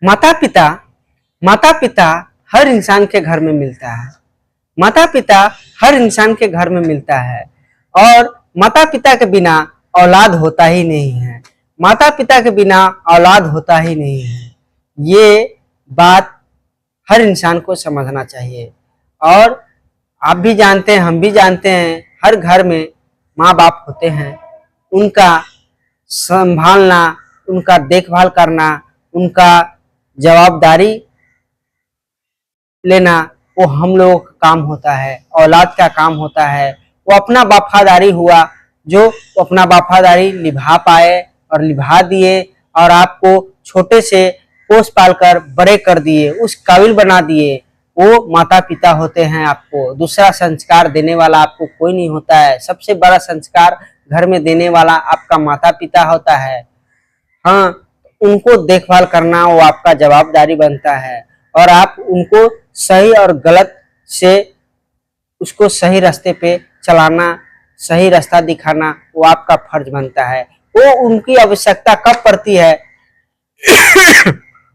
माता पिता माता पिता हर इंसान के घर में मिलता है। माता पिता हर इंसान के घर में मिलता है और माता पिता के बिना औलाद होता ही नहीं है। माता पिता के बिना औलाद होता ही नहीं है। ये बात हर इंसान को समझना चाहिए। और आप भी जानते हैं, हम भी जानते हैं, हर घर में माँ बाप होते हैं। उनका संभालना, उनका देखभाल करना, उनका जवाबदारी लेना वो हम लोगों का काम होता है, औलाद का काम होता है। वो अपना वफादारी हुआ जो वो अपना वफादारी निभा पाए और निभा दिए और आपको छोटे से पोस पाल कर बड़े कर दिए, उस काबिल बना दिए। वो माता पिता होते हैं। आपको दूसरा संस्कार देने वाला आपको कोई नहीं होता है। सबसे बड़ा संस्कार घर में देने वाला आपका माता पिता होता है। हाँ, उनको देखभाल करना वो आपका जवाबदारी बनता है और आप उनको सही और गलत से उसको सही रास्ते पे चलाना, सही रास्ता दिखाना वो आपका फर्ज बनता है। वो उनकी आवश्यकता कब पड़ती है?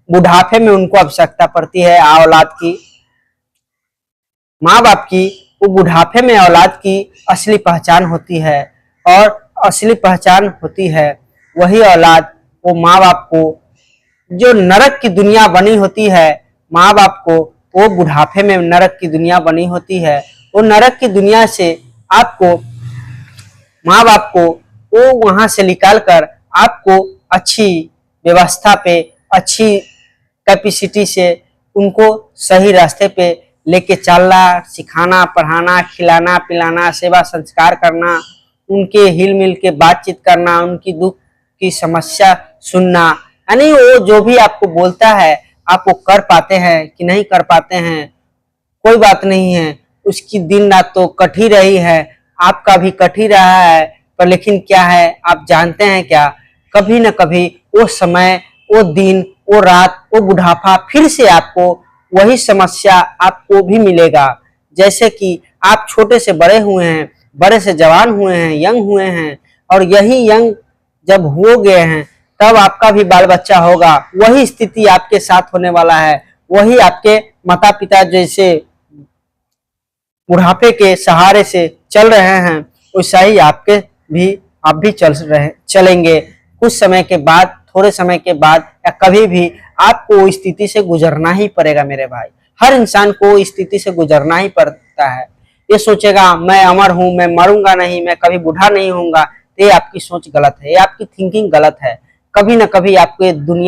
बुढ़ापे में उनको आवश्यकता पड़ती है औलाद की। माँ बाप की वो बुढ़ापे में औलाद की असली पहचान होती है और असली पहचान होती है वही औलाद वो माँ बाप को, जो नरक की दुनिया बनी होती है माँ बाप को, वो बुढ़ापे में नरक की दुनिया बनी होती है। वो नरक की दुनिया से आपको, माँ बाप को वो वहां से निकाल कर आपको अच्छी व्यवस्था पे, अच्छी कैपेसिटी से उनको सही रास्ते पे लेके चलना, सिखाना, पढ़ाना, खिलाना पिलाना, सेवा संस्कार करना, उनके हिल मिल के बातचीत करना, उनकी दुख की समस्या सुनना। यानी वो जो भी आपको बोलता है आप वो कर पाते हैं कि नहीं कर पाते हैं कोई बात नहीं है। उसकी दिन रात तो कट ही रही है, आपका भी कट ही रहा है, पर लेकिन क्या है आप जानते हैं क्या, कभी न कभी वो समय, वो दिन, वो रात, वो बुढ़ापा फिर से आपको वही समस्या आपको भी मिलेगा। जैसे कि आप छोटे से बड़े हुए हैं, बड़े से जवान हुए हैं, यंग हुए हैं और यही यंग जब हो गए हैं तब आपका भी बाल बच्चा होगा। वही स्थिति आपके साथ होने वाला है। वही आपके माता पिता जैसे बुढ़ापे के सहारे से चल रहे हैं वैसा ही आप भी चलेंगे। कुछ समय के बाद, थोड़े समय के बाद या कभी भी आपको इस स्थिति से गुजरना ही पड़ेगा मेरे भाई। हर इंसान को इस स्थिति से गुजरना ही पड़ता है। ये सोचेगा मैं अमर हूं, मैं मरूंगा नहीं, मैं कभी बूढ़ा नहीं होऊंगा, ये आपकी सोच गलत है, ये आपकी थिंकिंग गलत है। कभी ना कभी आपको दुनिया